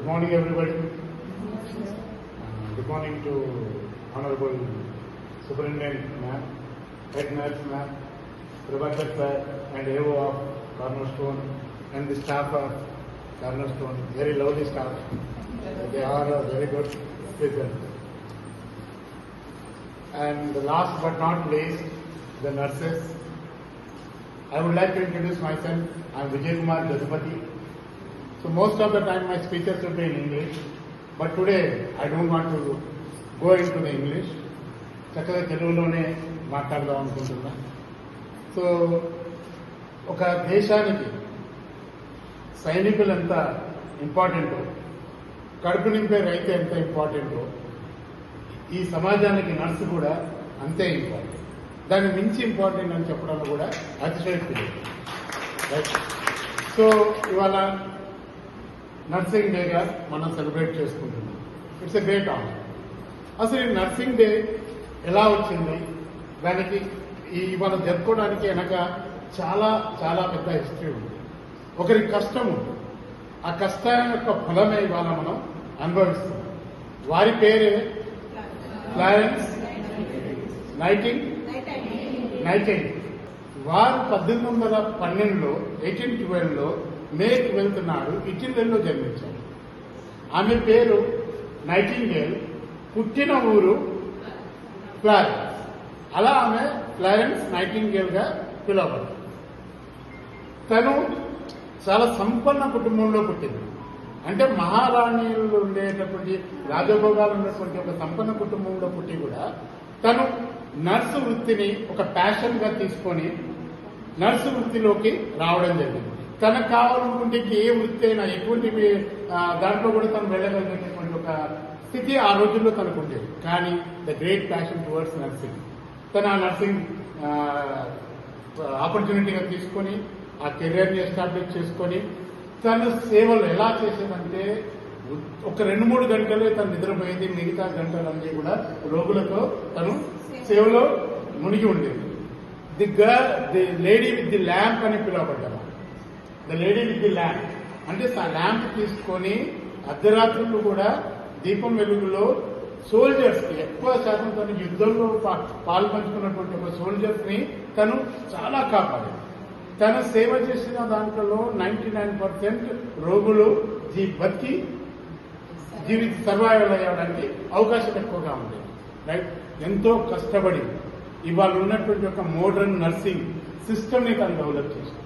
Good morning, everybody. Good morning to Honorable Superintendent Ma'am, Head Nurse Ma'am, Prabhakar Sir, and AO of Cornerstone, and the staff of Cornerstone, very lovely staff. They are very good people. And last but not least, the nurses. I would like to introduce myself. I am Vijay Kumar Jadupati. So most of the time my speeches will be in English, but today I don't want to go into the English. చక్కగా తెలుగులోనే మాట్లాడదాం అనుకుంటున్నా. So ఒక దేశానికి సైనికులు ఎంత ఇంపార్టెంటో, కడుపు నింపే రైతు ఎంత ఇంపార్టెంటో, ఈ సమాజానికి నర్సు కూడా అంతే ఇంపార్టెంట్. దాన్ని మించి ఇంపార్టెంట్ అని చెప్పడంలో కూడా అతిశయోక్తి లేదు. రైట్. సో ఇవాళ నర్సింగ్ డేగా మనం సెలబ్రేట్ చేసుకుంటున్నాం. It's a great honour. అసలు ఈ నర్సింగ్ డే ఎలా వచ్చింది, దానికి మనం జరుపుకోవడానికి వెనక చాలా చాలా పెద్ద హిస్టరీ ఉంది. ఒకరికి కష్టం ఉంది, ఆ కష్టం యొక్క ఫలమే ఇవాళ మనం అనుభవిస్తున్నాం. వారి పేరే ఫ్లారెన్స్ నైటింగేల్. వారు 1812లో 1812లో మే 12 నాడు ఇటలీలో జన్మించారు. ఆమె పేరు నైటింగేల్, పుట్టిన ఊరు ఫ్లారెన్స్. అలా ఆమె ఫ్లారెన్స్ నైటింగేల్ గా పిలువబడ్డారు. తను చాలా సంపన్న కుటుంబంలో పుట్టింది. అంటే మహారాణిలు ఉండేటటువంటి రాజభోగాలు ఉన్నటువంటి ఒక సంపన్న కుటుంబంలో పుట్టి కూడా తను నర్సు వృత్తిని ఒక ప్యాషన్ గా తీసుకొని నర్సు వృత్తిలోకి రావడం జరిగింది. తనకు కావాలనుకుంటే ఏ వృత్తి అయినా ఎటువంటి దాంట్లో కూడా తను వెళ్ళగలిగేటటువంటి ఒక స్థితి ఆ రోజుల్లో తనకు ఉండేది. కానీ the great passion towards nursing, తన ఆ నర్సింగ్ ఆపర్చునిటీగా తీసుకొని ఆ కెరియర్ని ఎస్టాబ్లిష్ చేసుకొని తన సేవలు ఎలా చేసేదంటే ఒక 2-3 గంటలే తను నిద్రపోయేది, మిగతా గంటలన్నీ కూడా రోగులతో తను సేవలో మునిగి ఉండేది. The lady with the lamp అని పిలువబడ్డారు. The lady with the lamp అంటే ఆ ల్యాంప్ తీసుకొని అర్ధరాత్రులు కూడా దీపం వెలుగులో సోల్జర్స్ కి, ఎక్కువ శాతం తను యుద్ధంలో పాల్పంచుకున్నటువంటి ఒక సోల్జర్స్ ని తను చాలా కాపాడారు. తను సేవ చేసిన దాంట్లో 99% రోగులు బతికి సర్వైవల్ అయ్యడానికి అవకాశం ఎక్కువగా ఉంది. రైట్. ఎంతో కష్టపడి ఇవాళ ఉన్నటువంటి ఒక మోడర్న్ నర్సింగ్ సిస్టమ్ ని తను డెవలప్ చేశారు.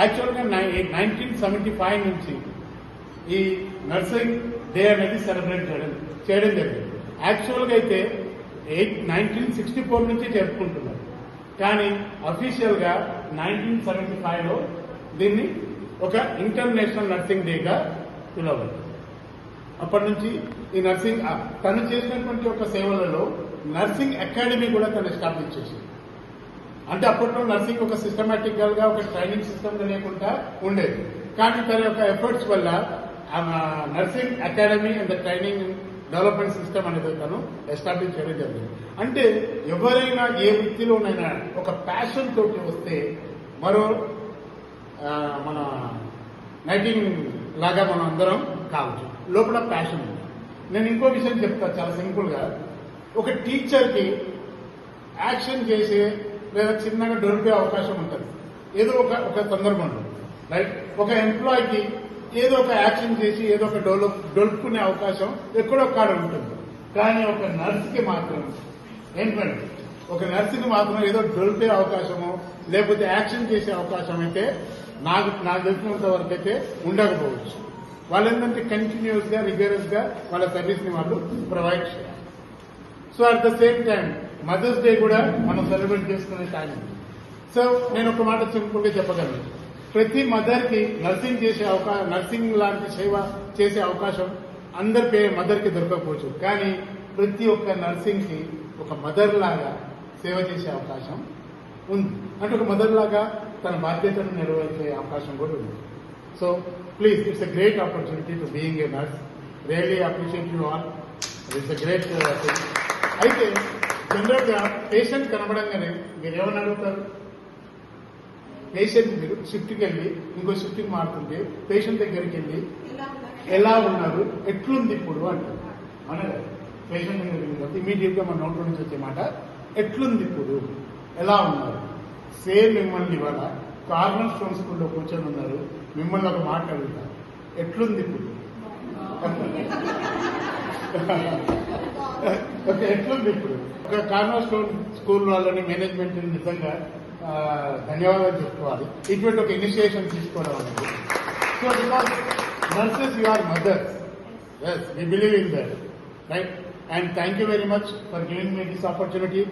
యాక్చువల్గా 1975 నుంచి ఈ నర్సింగ్ డే అనేది సెలబ్రేట్ చేయడం జరిగింది. యాక్చువల్గా అయితే 1964 నుంచి జరుపుకుంటున్నారు. కానీ అఫీషియల్ గా 1975లో దీన్ని ఒక ఇంటర్నేషనల్ నర్సింగ్ డేగా పిలవబడింది. అప్పటి నుంచి ఈ నర్సింగ్ తను చేసినటువంటి ఒక సేవలలో నర్సింగ్ అకాడమీ కూడా తను ఎస్టాబ్లిష్ చేసింది. అంటే అప్పట్లో నర్సింగ్ ఒక సిస్టమేటిక్ గా ఒక ట్రైనింగ్ సిస్టమ్ గా లేకుండా ఉండేది. కానీ తన యొక్క ఎఫర్ట్స్ వల్ల nursing academy and the training development system అనేది తను ఎస్టాబ్లిష్ చేయడం జరిగింది. అంటే ఎవరైనా ఏ వృత్తిలోనైనా ఒక ప్యాషన్ తోటి వస్తే మరో మన నైటింగ్ లాగా మనం అందరం కావచ్చు. లోపల ప్యాషన్ ఉంది. నేను ఇంకో విషయం చెప్తా చాలా సింపుల్ గా. ఒక టీచర్కి యాక్షన్ చేసే లేదా చిన్నగా దొరికే అవకాశం ఉంటుంది ఏదో ఒక సందర్భంలో. రైట్. ఒక ఎంప్లాయీకి ఏదో ఒక యాక్షన్ చేసి ఏదో ఒక డొలుపుకునే అవకాశం ఎక్కడో కాడ ఉంటుంది. కానీ ఒక నర్సుకి మాత్రం ఏంటంటే ఒక నర్సుకి మాత్రం ఏదో డొలిపే అవకాశమో లేకపోతే యాక్షన్ చేసే అవకాశం అయితే నాకు తెలిసినంత వరకు అయితే ఉండకపోవచ్చు. వాళ్ళు ఏంటంటే కంటిన్యూస్ గా రిగరస్ గా వాళ్ళ సర్వీస్ ని వాళ్ళు ప్రొవైడ్ చేయాలి. So at the same time mothers day కూడా మనం సెలబ్రేట్ చేసుకునే టైం. సో నేను ఒక మాట సింపుల్ గా చెప్పగలను. ప్రతి మదర్ కి నర్సింగ్ లాంటి సేవ చేసే అవకాశం అందరి మదర్ కి దొరకకపోవచ్చు. కానీ ప్రతి ఒక్క నర్సింగ్ కి ఒక మదర్ లాగా సేవ చేసే అవకాశం ఉంది. అంటే ఒక మదర్ లాగా తన బాధ్యతను నెరవేర్చే అవకాశం కూడా ఉంది. So please, it's a great opportunity to being a nurse. Really appreciate you all. It's a great thing. అయితే జనరల్ గా పేషెంట్ కనబడంగానే మీరు ఏమని అడుగుతారు? పేషెంట్ మీరు షిఫ్ట్కి వెళ్ళి ఇంకో షిఫ్ట్కి మారుతుంటే పేషెంట్ దగ్గరికి వెళ్ళి ఎలా ఉన్నారు, ఎట్లుంది ఇప్పుడు అంటారు. మన పేషెంట్ ఇమీడియట్ గా మన నోట్లో నుంచి వచ్చే మాట ఎట్లుంది ఇప్పుడు, ఎలా ఉన్నారు. సేమ్ మిమ్మల్ని ఇవాళ కార్నర్ స్టోన్ స్కూల్లో కూర్చొని ఉన్నారు, మిమ్మల్ని ఒక మాట అడుగుతారు, ఎట్లుంది ఇప్పుడు. ఓకే, ఎట్లుంది ఇప్పుడు. ఒక కార్నర్ స్టోన్ స్కూల్ వాళ్ళని మేనేజ్మెంట్ నిజంగా ధన్యవాదాలు చెప్పుకోవాలి, ఇటువంటి ఒక ఇనిషియేషన్ తీసుకోవడం అనేది. So because nurses you are mothers, as we believe in that, right. And thank you very much for giving me this opportunity.